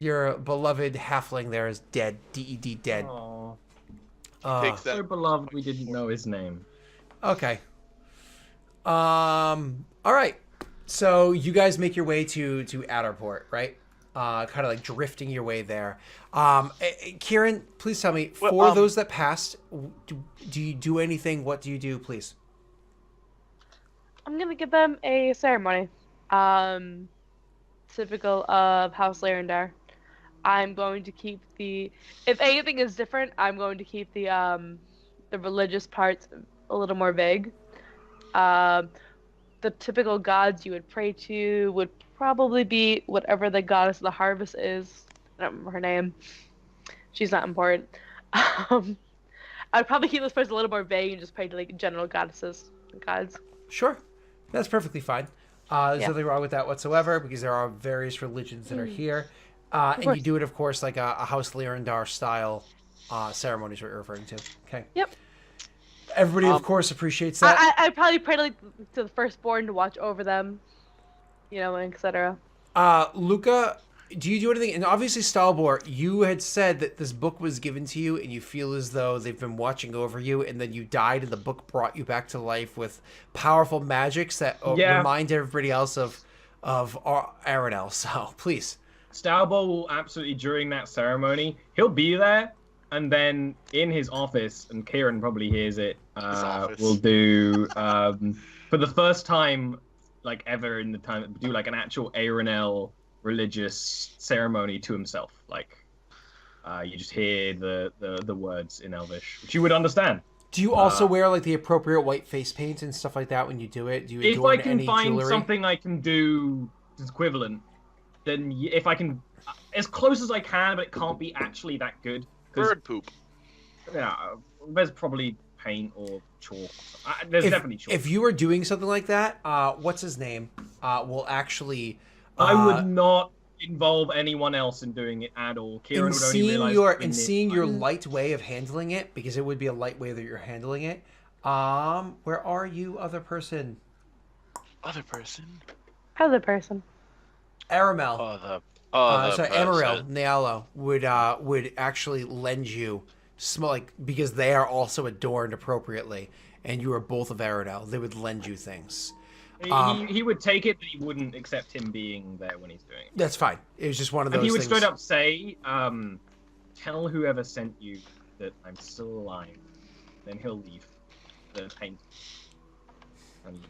Your beloved halfling there is dead. DED dead. Oh, Uh, Takes so that beloved we like didn't know his name. okay. All right. So you guys make your way to Adderport, right? Kind of like drifting your way there. Kieran, please tell me, well, for those that passed, do you do anything? What do you do, please? I'm gonna give them a ceremony. Um, Typical of House Larendar. I'm going to keep if anything is different, I'm going to keep the religious parts a little more vague. Um, the typical gods you would pray to would probably be whatever the goddess of the harvest is. I don't remember her name. She's not important. Um, I'd probably keep this person a little more vague and just pray to like general goddesses and gods. Sure, that's perfectly fine. There's Yeah, nothing wrong with that whatsoever because there are various religions that are here, of and you course. do it, of course, like a House Lirandar style ceremonies what you're referring to. Okay, Yep. everybody, of um course, appreciates that. I'd probably pray to, like, to the firstborn to watch over them, and etc. Luca, do you do anything? And obviously, Stalbor, you had said that this book was given to you, and you feel as though they've been watching over you, and then you died, and the book brought you back to life with powerful magics that Yeah, remind everybody else of Aranel. So please. Staubo will absolutely during that ceremony. He'll be there, and then in his office, and Kieran probably hears it. His office. We'll do for the first time, like ever in the time, do like an actual Aranel religious ceremony to himself. Like you just hear the words in Elvish, which you would understand. Do you also wear like the appropriate white face paint and stuff like that when you do it? Do you If adorn I can any find jewelry? something I can do that's equivalent, then if I can, as close as I can, but it can't be actually that good. Because bird poop. there's probably paint or chalk. There's definitely chalk. If you were doing something like that, what's his name? Will actually. I would not involve anyone else in doing it at all. Kieran would only realize seeing your light way of handling it, because it would be a light way that you're handling it. Where are you, other person? Other person. Other person. Aramel. Other Amaryl person. Nialo would actually lend you small, like, because they are also adorned appropriately, and you are both of Aradel. They would lend you things. He would take it, but he wouldn't accept him being there when he's doing it. That's fine. It was just one of those And he would things. straight up say, "Tell whoever sent you that I'm still alive." Then he'll leave the paint. And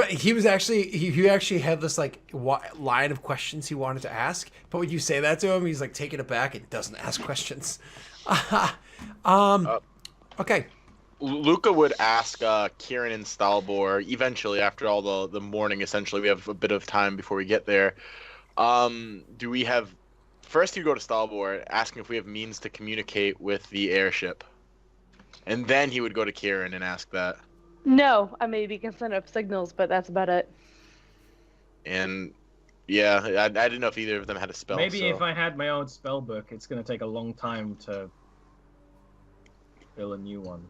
He was actually he actually had this like line of questions he wanted to ask, but when you say that to him, he's like taken aback and doesn't ask questions. Okay. Luca would ask Kieran and Stalbor eventually after all the morning. Essentially, we have a bit of time before we get there. Do we have? First, you go to Stalbor asking if we have means to communicate with the airship, and then he would go to Kieran and ask that. No, I maybe can send up signals, but that's about it. And yeah, I didn't know if either of them had a spell. maybe so. if I had my own spell book, it's going to take a long time to fill a new one.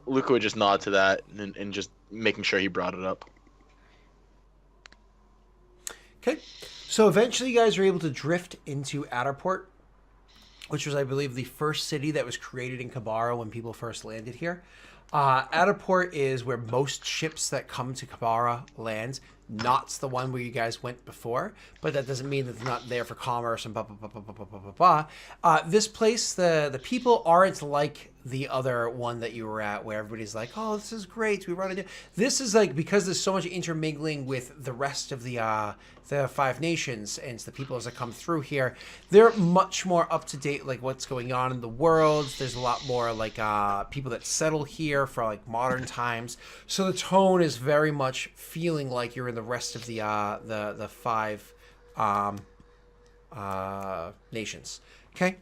Luca would just nod to that and just making sure he brought it up. Okay. So eventually, you guys are able to drift into Adderport, which was, I believe, the first city that was created in Kabara when people first landed here. Adderport is where most ships that come to Kabara land. Not's the one where you guys went before, but that doesn't mean that they're not there for commerce and blah, blah, blah, blah, blah, blah, blah, blah. This place, the people aren't like the other one that you were at where everybody's like, oh, this is great. We run into... This is like, because there's so much intermingling with the rest of the Five Nations and the peoples that come through here, they're much more up to date, like what's going on in the world. There's a lot more like people that settle here for like modern times. So the tone is very much feeling like you're in the rest of the five nations. Okay,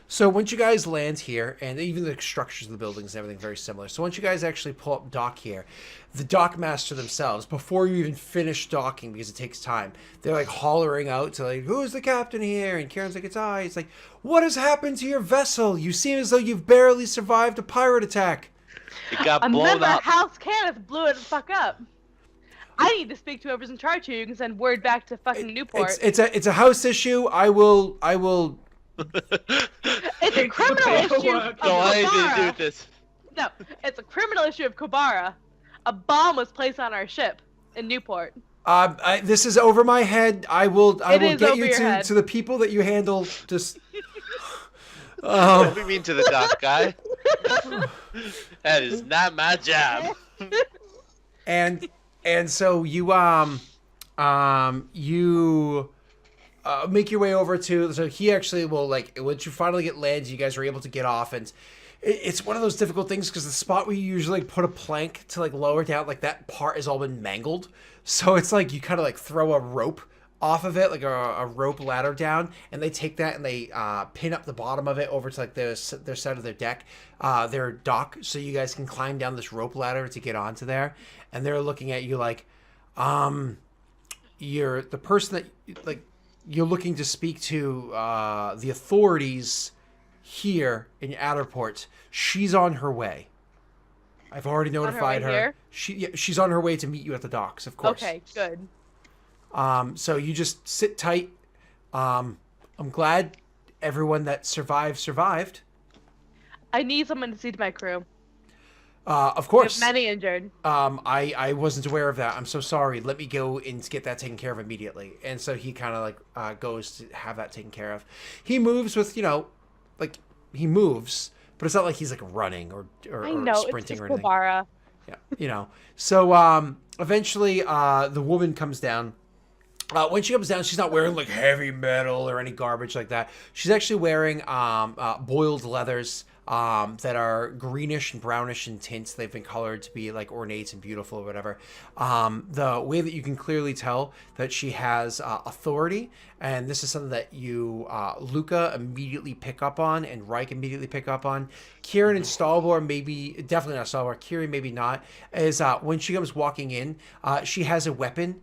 so once you guys land here, and even the structures of the buildings and everything very similar. So once you guys actually pull up dock here, the dock master themselves, before you even finish docking, because it takes time, they're like hollering out to like, who's the captain here? And Kieran's like, it's I. It's like, what has happened to your vessel? You seem as though you've barely survived a pirate attack. It got A blown member up. House Canis blew it the fuck up. I need to speak to whoever's in charge here. You can send word back to fucking Newport. It's a house issue. I will. It's a criminal issue of Don't want anything to do Kobara. with this. No, it's a criminal issue of Kobara. A bomb was placed on our ship in Newport. This is over my head. I will It is get over you your head. to the people that you handle. Just. Don't be mean to the doc guy. That is not my job. And so you make your way over to, so he actually will, like, once you finally get land, you guys are able to get off, and it's one of those difficult things because the spot where you usually put a plank to like lower down, like that part has all been mangled, so it's like you kind of like throw a rope off of it, like a rope ladder down, and they take that and they pin up the bottom of it over to like their side of their deck, their dock, so you guys can climb down this rope ladder to get onto there. And they're looking at you like, you're the person that like you're looking to speak to the authorities here in Adderport. She's on her way. I've already notified her. Here? She's on her way to meet you at the docks, of course. Okay, good. So you just sit tight. I'm glad everyone that survived. I need someone to see to my crew. Of We course. have many injured. I wasn't aware of that. I'm so sorry. Let me go and get that taken care of immediately. And so he kind of like goes to have that taken care of. He moves with, like he moves, but it's not like he's like running or I know, sprinting it's or just anything. Kobara. Yeah, So eventually the woman comes down. When she comes down, she's not wearing like heavy metal or any garbage like that. She's actually wearing boiled leathers that are greenish and brownish in tints. They've been colored to be like ornate and beautiful or whatever. The way that you can clearly tell that she has authority, and this is something that you, Luca, immediately pick up on, and Reich immediately pick up on. Kieran and Stalbor, definitely not Stalbor. Kieran, maybe not. Is when she comes walking in, she has a weapon.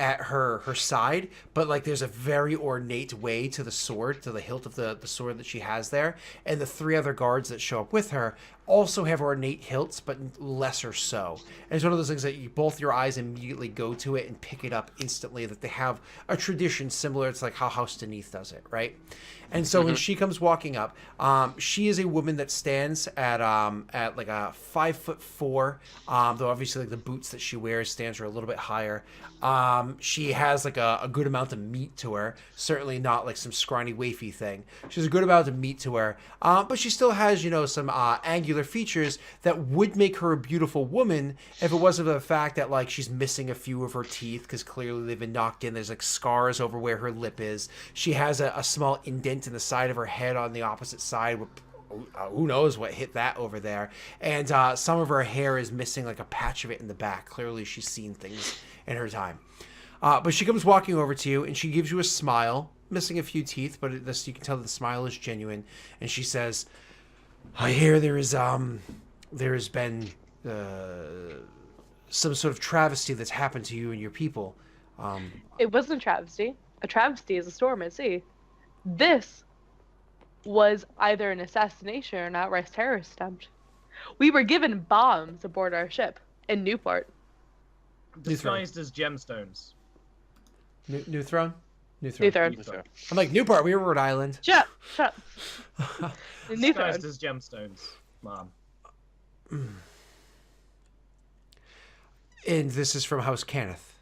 At her side, but like there's a very ornate way to the sword, to the hilt of the sword that she has there, and the three other guards that show up with her also have ornate hilts, but lesser so. And it's one of those things that both your eyes immediately go to it and pick it up instantly, that they have a tradition similar to like how House Deneath does it, right? And so when she comes walking up, she is a woman that stands at like a 5'4", though obviously like the boots that she wears stands her a little bit higher. She has like a good amount of meat to her, certainly not like some scrawny wafy thing. She has a good amount of meat to her, but she still has, some angular features that would make her a beautiful woman if it wasn't for the fact that like she's missing a few of her teeth because clearly they've been knocked in. There's like scars over where her lip is. She has a small indent in the side of her head on the opposite side. Who knows what hit that over there. And some of her hair is missing like a patch of it in the back. Clearly she's seen things in her time. But she comes walking over to you and she gives you a smile, missing a few teeth, but you can tell that the smile is genuine. And she says, I hear there's been some sort of travesty that's happened to you and your people. It wasn't a travesty. A travesty is a storm at sea. This was either an assassination or an outright terrorist attempt. We were given bombs aboard our ship in Newport. Disguised as gemstones. New throne? New Throne. I'm like, Newport, we were Rhode Island. Shut up. New Throne. Disguised as gemstones, Mom. And this is from House Cannith.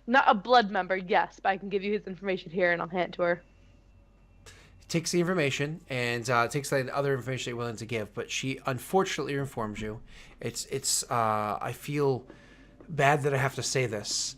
Not a blood member, yes, but I can give you his information here and I'll hand it to her. Takes the information and takes the other information you're willing to give, but she unfortunately informs you. It's I feel bad that I have to say this.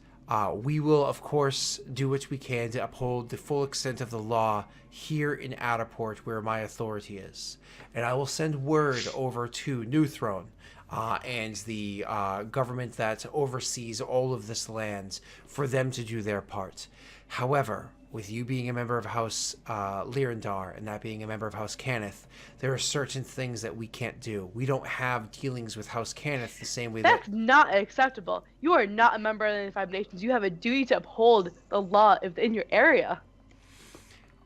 We will, of course, do what we can to uphold the full extent of the law here in Adderport, where my authority is. And I will send word over to New Throne and the government that oversees all of this land for them to do their part. However, with you being a member of House Lyrandar and that being a member of House Cannith, there are certain things that we can't do. We don't have dealings with House Cannith the same way That's not acceptable. You are not a member of the 5 Nations. You have a duty to uphold the law in your area.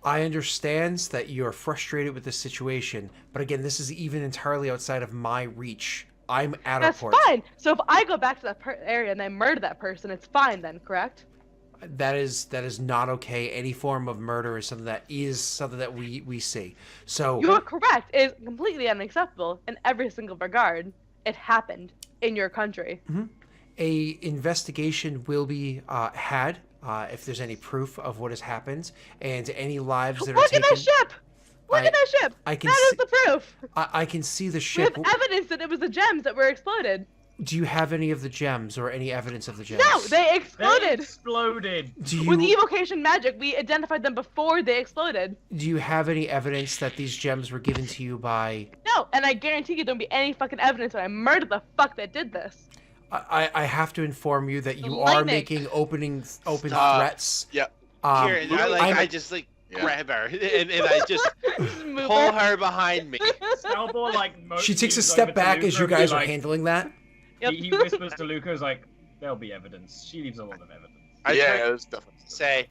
I understand that you're frustrated with this situation, but again, this is even entirely outside of my reach I'm at That's port. fine. So if I go back to that area and I murder that person, it's fine then, correct? That is not okay. Any form of murder is something that we see. So You are correct. It is completely unacceptable in every single regard. It happened in your country. a investigation will be had if there's any proof of what has happened and any lives that are Look at taken. that ship! Look at that ship! I can That is see- the proof! I can see the We ship. have evidence that it was the gems that were exploded. Do you have any of the gems or any evidence of the gems? No, they They exploded! exploded. Do With you evocation magic, we identified them before they exploded. do you have any evidence that these gems were given to you by? No, and I guarantee you there'll be any fucking evidence when I murder the fuck that did this. I have to inform you that you are Lightning. making open Stop. threats. Yeah. Kieran, I just Yeah. grab her and I just Just move pull her. her behind me. Stalbor like She takes a motions step over to back as Luca you and be guys are like, handling that. Yep. He whispers to Luca, is like, "There'll be evidence." She leaves a lot of evidence. I Yeah, try it was definitely. to say,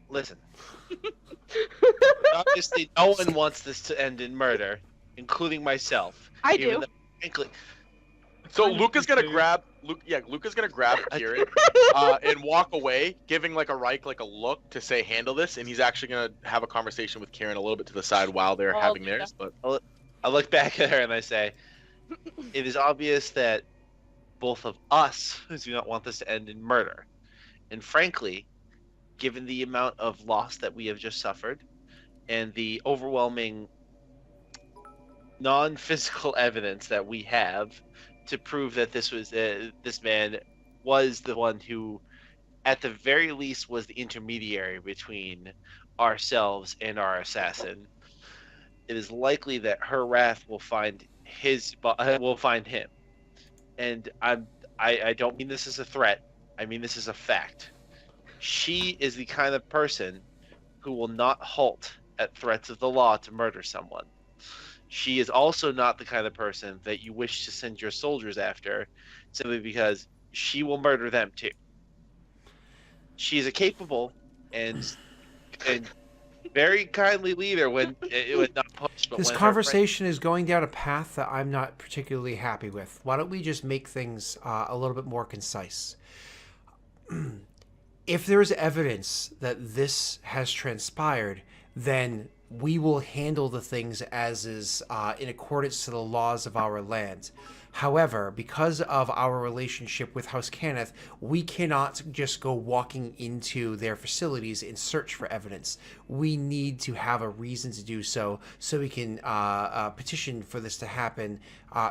listen, obviously no one wants this to end in murder, including myself. I even do. though, frankly, So Kind of Luca's gonna do too. grab Luca's gonna grab Kieran and walk away, giving like a Reich like a look to say handle this, and he's actually gonna have a conversation with Kieran a little bit to the side while they're Oh, having yeah. theirs. But I look back at her and I say, it is obvious that both of us do not want this to end in murder. And frankly, given the amount of loss that we have just suffered and the overwhelming non-physical evidence that we have to prove that this man was the one who, at the very least, was the intermediary between ourselves and our assassin, it is likely that her wrath will find him. And I don't mean this as a threat. I mean this as a fact. She is the kind of person who will not halt at threats of the law to murder someone. She is also not the kind of person that you wish to send your soldiers after simply because she will murder them too. She is a capable and very kindly leader when not pushed. But This when her conversation is going down a path that I'm not particularly happy with. Why don't we just make things a little bit more concise? If there is evidence that this has transpired, then we will handle the things as is in accordance to the laws of our land. However, because of our relationship with House Cannith, we cannot just go walking into their facilities in search for evidence. We need to have a reason to do so we can petition for this to happen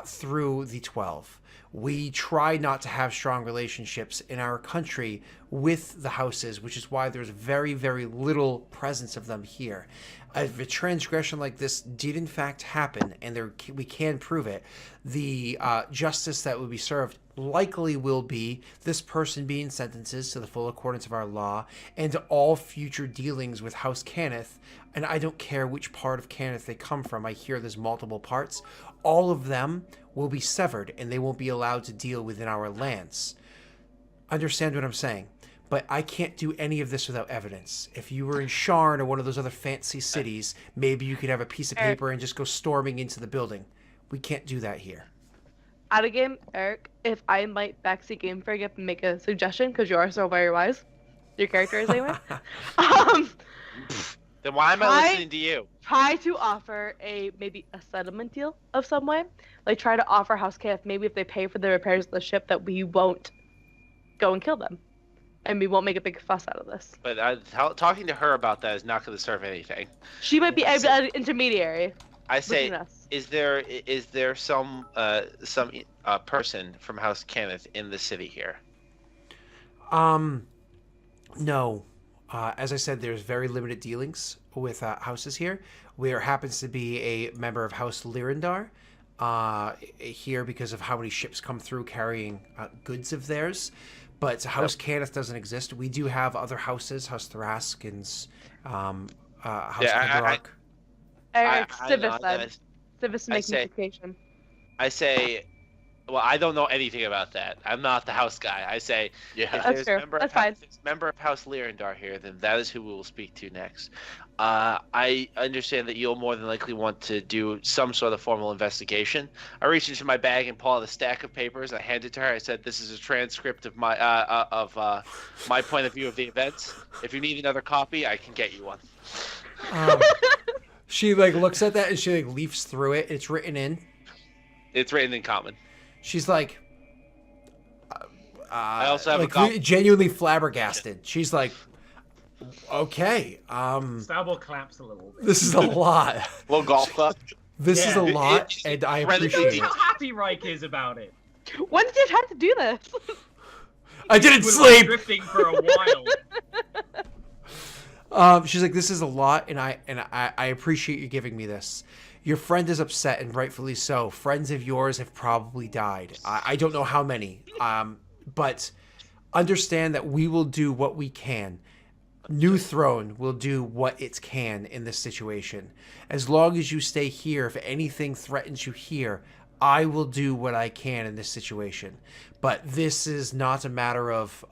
through the 12. We try not to have strong relationships in our country with the houses, which is why there's very, very little presence of them here. If a transgression like this did in fact happen, and we can prove it, the justice that would be served likely will be this person being sentences to the full accordance of our law, and all future dealings with House Cannith, and I don't care which part of Cannith they come from, I hear there's multiple parts, all of them will be severed, and they won't be allowed to deal within our lands. Understand what I'm saying? But I can't do any of this without evidence. If you were in Sharn or one of those other fancy cities, maybe you could have a piece of paper and just go storming into the building. We can't do that here. Out of game, Eric, if I might backseat game for you and make a suggestion, because you are so very wise, your character is anyway. Then why am I Try- listening to you? Try to offer maybe a settlement deal of some way. Like try to offer House Cannith, maybe if they pay for the repairs of the ship, that we won't go and kill them, and we won't make a big fuss out of this. But talking to her about that is not going to serve anything. She might be an intermediary I say, between us. is there some person from House Cannith in the city here? No. As I said, there's very limited dealings with houses here. There happens to be a member of House Lyrindar here because of how many ships come through carrying goods of theirs. But House Cannith doesn't exist. We do have other houses, House Thrask and House Kedrock. Eric, I Civis know then. that. Civis I making say- education. I say, Well, I don't know anything about that. I'm not the house guy. I say, Yeah. if That's there's fair. a member That's of House, fine. if there's a member of House Lyrandar here, then that is who we will speak to next. I understand that you'll more than likely want to do some sort of formal investigation. I reached into my bag and pulled out a stack of papers. I handed it to her. I said, "This is a transcript of my point of view of the events. If you need another copy, I can get you one." She like looks at that and she like leafs through it. It's written in. It's written in common. She's like, I also have like a copy. genuinely flabbergasted. She's like, okay, Starboard claps a little bit. this is a lot. Little golf club. This is a Yeah. lot, and I appreciate it. How happy Reich is about it. When did you have to do this? I didn't We're sleep. drifting for a while. She's like, this is a lot, and I appreciate you giving me this. Your friend is upset, and rightfully so. Friends of yours have probably died. I don't know how many, but understand that we will do what we can. New Throne will do what it can in this situation. As long as you stay here, if anything threatens you here, I will do what I can in this situation. But this is not a matter of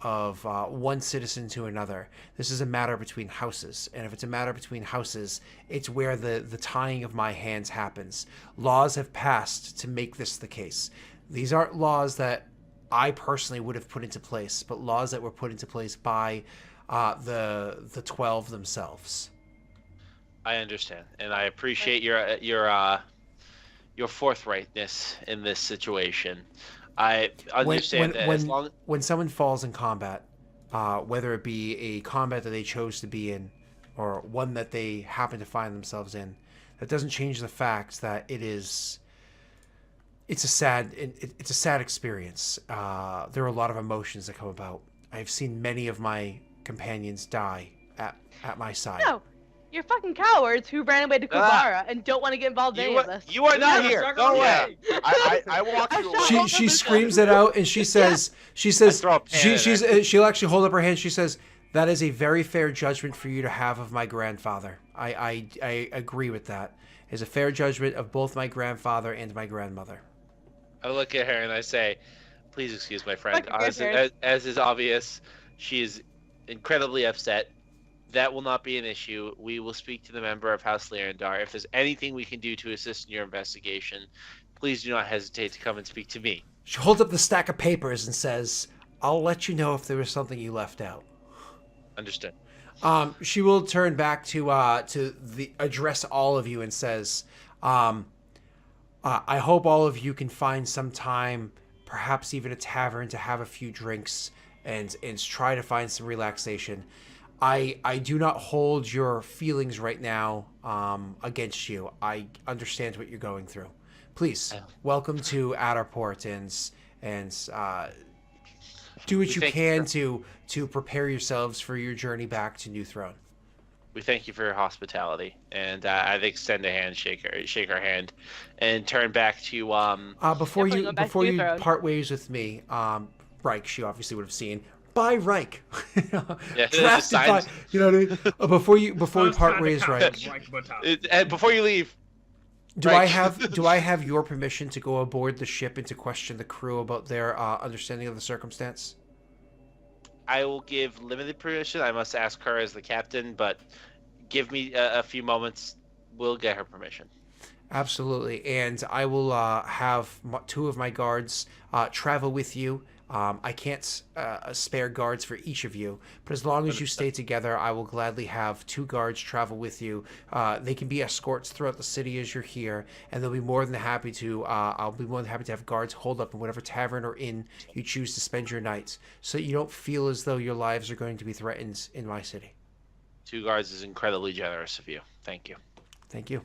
one citizen to another. This is a matter between houses. And if it's a matter between houses, it's where the tying of my hands happens. Laws have passed to make this the case. These aren't laws that I personally would have put into place, but laws that were put into place by the 12 themselves. I understand, and I appreciate your forthrightness in this situation. I understand that as long when someone falls in combat, whether it be a combat that they chose to be in or one that they happen to find themselves in, that doesn't change the fact that it's a sad experience. There are a lot of emotions that come about. I've seen many of my companions die at my side. No, you're fucking cowards who ran away to Kubara and don't want to get involved in any of this. you are not Yeah, here. sucker Go away. away. I walk you away. She screams it out and she says throw a pan at she'll actually hold up her hand. She says, that is a very fair judgment for you to have of my grandfather. I agree with that. It's a fair judgment of both my grandfather and my grandmother. I look at her and I say, "Please excuse my friend. Fucking grandparents. As is obvious, she is incredibly upset. That will not be an issue. We will speak to the member of House Lyrandar. If there's anything we can do to assist in your investigation, please do not hesitate to come and speak to me." She holds up the stack of papers and says, I'll let you know if there was something you left out. Understood. She will turn back to address all of you and says, I hope all of you can find some time, perhaps even a tavern, to have a few drinks and try to find some relaxation. I do not hold your feelings right now against you. I understand what you're going through. Please, welcome to Adderport and do what you can to prepare yourselves for your journey back to New Throne. We thank you for your hospitality, and I'd extend a hand, shake her hand, and turn back to Before Definitely you go back before to New you Throne. part ways with me, Reich, she obviously would have seen. Bye, Reich. Yeah, Drafted by, signs. you know what I mean? Before we First part hand ways, to Reich, catch Reich Battalion. And before you leave, do Reich. I have your permission to go aboard the ship and to question the crew about their understanding of the circumstance? I will give limited permission. I must ask her as the captain, but give me a few moments. We'll get her permission. Absolutely, and I will have two of my guards travel with you. I can't spare guards for each of you, but as long as you stay together, I will gladly have two guards travel with you. They can be escorts throughout the city as you're here, and they'll be more than happy to. I'll be more than happy to have guards hold up in whatever tavern or inn you choose to spend your nights, so you don't feel as though your lives are going to be threatened in my city. 2 guards is incredibly generous of you. Thank you. Thank you.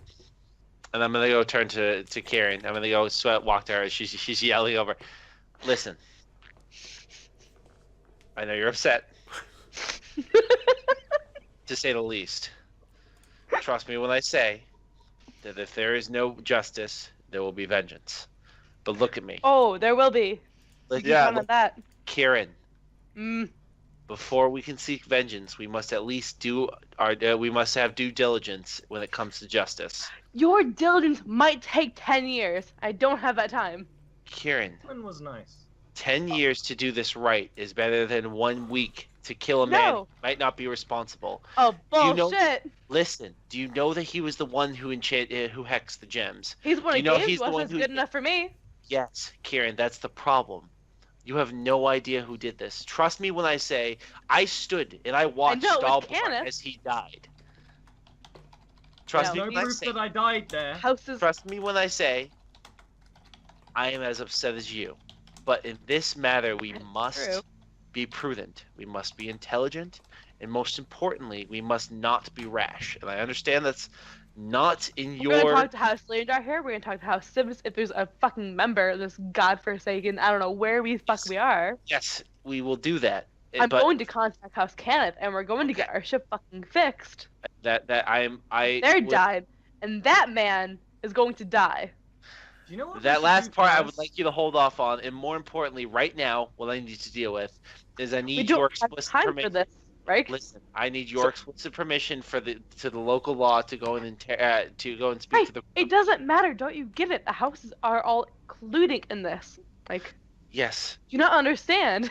And I'm gonna go turn to Karen. I'm gonna go walk to her. She's yelling over. Listen, I know you're upset, to say the least. Trust me when I say that if there is no justice, there will be vengeance. But look at me, Oh, there will be. like, Yeah, Count on that. Karen. Mm. Before we can seek vengeance, we must at least we must have due diligence when it comes to justice. Your diligence might take 10 years. I don't have that time. Kieran, One was nice. 10 years to do this right is better than 1 week to kill a man who might not be responsible. Oh, You know- bullshit. Listen, do you know that he was the one who who hexed the gems? He's one Do of you know games he's the was one that's who- good enough for me. Yes, Kieran, that's the problem. You have no idea who did this. Trust me when I say I stood and I watched know it was Stalbor Kenneth. as he died. Trust Yeah, me No when I proof say. that I died there. Houses. Trust me when I say. I am as upset as you, but in this matter we must true. be prudent. We must be intelligent, and most importantly, we must not be rash. And I understand that's not in We're gonna your. talk to House Leondar here. We're gonna talk to House Civis if there's a fucking member of this godforsaken. I don't know where we we are. Yes, we will do that. I'm but going to contact House Kenneth, and we're going to get our ship fucking fixed. that I They're would- died, and that man is going to die. Do you know what we That should last do part I would first? like you to hold off on, and more importantly, right now, what I need to deal with is I We need your don't have explicit time permission. for this, right? Listen, I need your explicit permission to the local law to go in and to go and speak Right. to the. It doesn't matter. Don't you get it? The houses are all including in this. Like, Yes, do you not understand?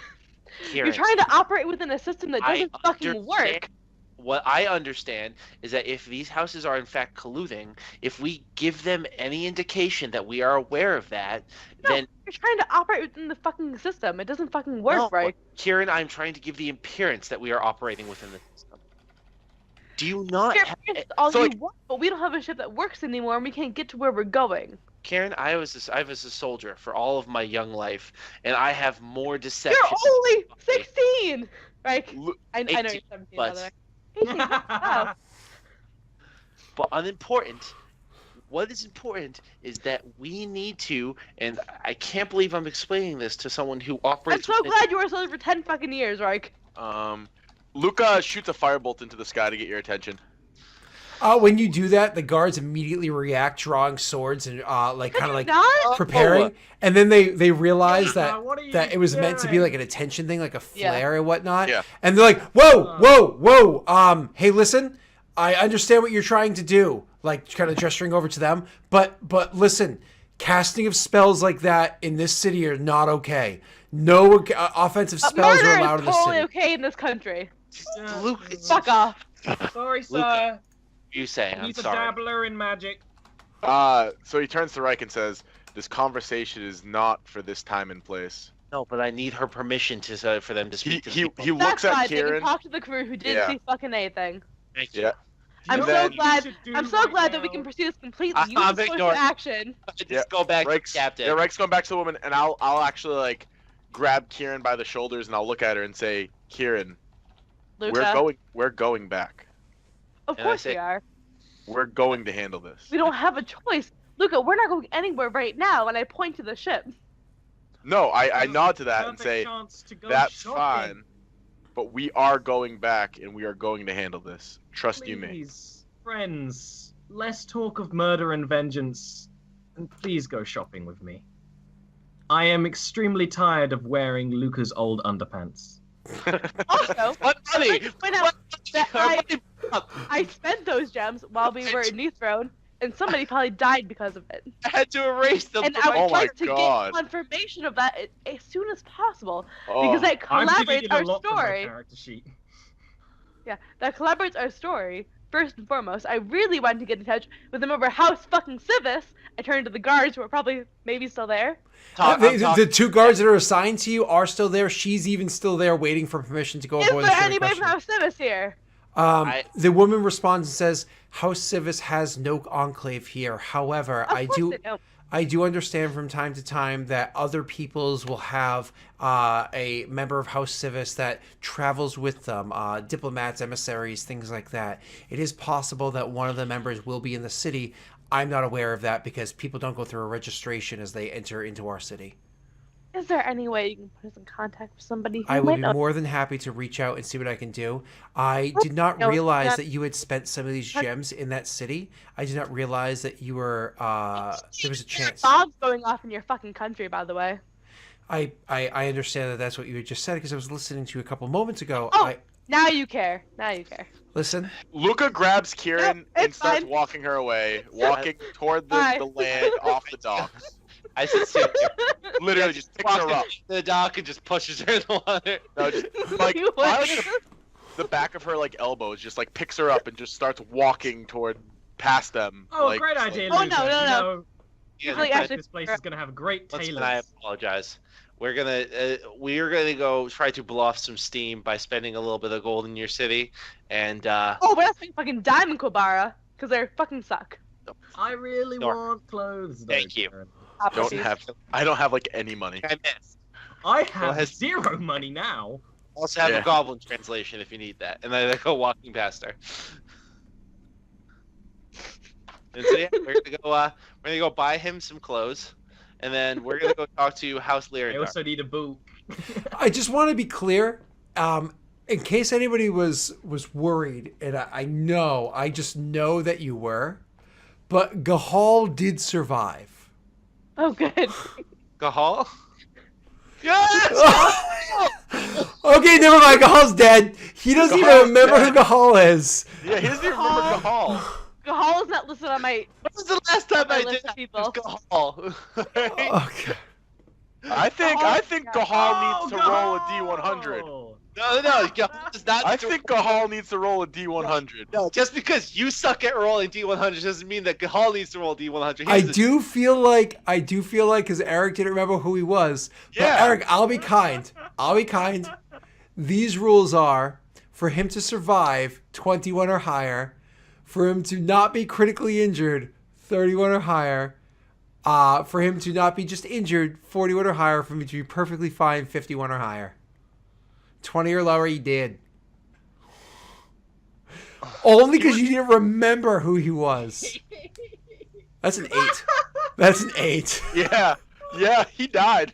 Kieran. You're trying to operate within a system that I doesn't fucking understand. work. What I understand is that if these houses are in fact colluding, if we give them any indication that we are aware of that, No, then you're trying to operate within the fucking system. It doesn't fucking work, no, right? Kieran, I'm trying to give the appearance that we are operating within the system. Do you not Your have, appearance is all so, you like- want, but we don't have a ship that works anymore, and we can't get to where we're going. Karen, I was a soldier for all of my young life, and I have more deception. You're only 16, right? Lu- I know 18, you're 17, but- by the way. 18, wow. But unimportant. What is important is that we need to, and I can't believe I'm explaining this to someone who I'm operates. so within- glad you were soldier for 10 fucking years, right? Luca shoots a firebolt into the sky to get your attention. When you do that, the guards immediately react, drawing swords and like kind of like Not? preparing, and then they realize Yeah, what are you that it was meant to be doing? like an attention thing, like a Yeah. flare and whatnot. Yeah. And they're like, whoa, hey, listen, I understand what you're trying to do, like kind of gesturing over to them, but listen, casting of spells like that in this city are not okay. No offensive spells Murder are allowed in is the totally city. okay in this country. Luke, it's Fuck off. Sorry, sir. Luca, you say. I'm He's a sorry. dabbler in magic. So he turns to Reich and says, "This conversation is not for this time and place." No, but I need her permission to for them to He speak to he people. he That's looks at fine. They can Kieran. talk to the crew who didn't Yeah. see fucking anything. Thank you. Yeah. Do you I'm know so what you glad- should do I'm so right glad that we now? can pursue this completely. I'm You just push ignoring- to action. Just Yeah, go back Reich's, to Captain. yeah, Reich's going back to the woman, and I'll actually like grab Kieran by the shoulders and I'll look at her and say, "Kieran, Luca. we're going back. Of And I course say- we are. We're going to handle this." We don't have a choice. Luca, we're not going anywhere right now, and I point to the ship. No, I Now's nod the to that and perfect say, chance to go "That's shopping. fine, but we are going back and we are going to handle this. Trust you me." Please, friends, less talk of murder and vengeance, and please go shopping with me. I am extremely tired of wearing Luca's old underpants. Also, What I'd money? like to point out that What I spent those gems while we were in New Throne, and somebody probably died because of it. I had to erase them. And from I my- would Oh my like to God. get confirmation of that as soon as possible, Oh, because that I've collaborates deleted a our lot from my story. character sheet. Yeah, that collaborates our story. First and foremost, I really wanted to get in touch with a member of House fucking Civis. I turned to the guards who are probably maybe still there. The two guards that are assigned to you are still there. She's even still there waiting for permission to go Is aboard the there ship. anybody from House Civis here? The woman responds and says, House Civis has no enclave here. However, Of course they don't. I do understand from time to time that other peoples will have a member of House Civis that travels with them, diplomats, emissaries, things like that. It is possible that one of the members will be in the city. I'm not aware of that because people don't go through a registration as they enter into our city. Is there any way you can put us in contact with somebody who I would might be know? more than happy to reach out and see what I can do. I did not No, realize not- that you had spent some of these gems in that city. I did not realize that you were there was a chance. Bombs going off in your fucking country, by the way. I understand that that's what you had just said because I was listening to you a couple moments ago. Oh. Now you care. Now you care. Listen. Luca grabs Kieran Nope, and it's starts fine. walking her away, walking toward Bye. the land off the docks. I said sit here. Literally just picks her up. To the dock and just pushes her in the water. No, just like You by, would. like, the back of her like elbows, just like picks her up and just starts walking toward past them. Oh, like, great idea, Oh, Luca. no, no, no. You know, Yeah, like, I actually- this place is gonna have great once tailors. again, I apologize. We're gonna go try to blow off some steam by spending a little bit of gold in your city, and Oh, but that's fucking diamond Kobara, because they fucking suck. I really Sure. want clothes. Though, Thank you. Karen. I don't have like any money. I missed. I have has- 0 money now. Also have Yeah. a goblin translation if you need that, and then I go walking past her. And so yeah, we're gonna go buy him some clothes, and then we're gonna go talk to House I Lyridar. also need a boot. I just want to be clear, in case anybody was worried, and I just know that you were, but Gahal did survive. Oh, good. Gahal? Yes! Okay, never mind. Gahal's dead. He doesn't even Gahal's remember dead. who Gahal is. Yeah, he doesn't even remember Gahal. Gahal is not listed on my. When was the last time My I list did of that? It people. was Gahal. Okay. I think Oh, Gahal needs to roll a D100. No, Gahal does not. I think Gahal needs to roll a D100. No, just because you suck at rolling D100 doesn't mean that Gahal needs to roll D100. I do feel like, because Eric didn't remember who he was. But Yeah. Eric, I'll be kind. These rules are for him to survive 21 or higher, for him to not be critically injured 31 or higher, for him to not be just injured 41 or higher, for him to be perfectly fine 51 or higher. 20 or lower, he did. Only because you didn't remember who he was. That's an 8. That's an 8. Yeah, he died.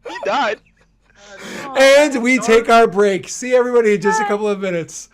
He died. And we take our break. See everybody in just a couple of minutes.